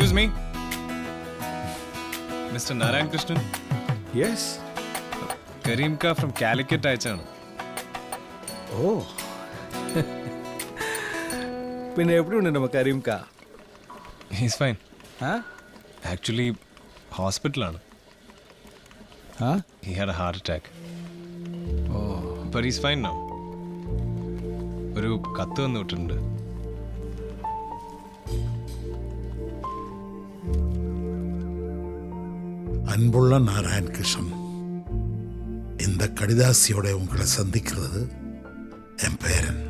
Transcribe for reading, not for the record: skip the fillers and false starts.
Excuse me, Mr. Narayan Krishnan. Yes. Kareemka from Calicut അയച്ചാണ്. Oh. പിന്നെ എവിടെയുണ്ട് നമ്മ കരീംക? He's fine. Huh? Actually, hospital-ആണ്. Huh? He had a heart attack. Oh. But he's fine now. ഒരു കത്ത് വന്നു വിട്ടിട്ടുണ്ട്. அன்புள்ள நாராயண் கிருஷ்ணன், இந்த கடிதாசியோட உங்களை சந்திக்கிறது என் பேரன்.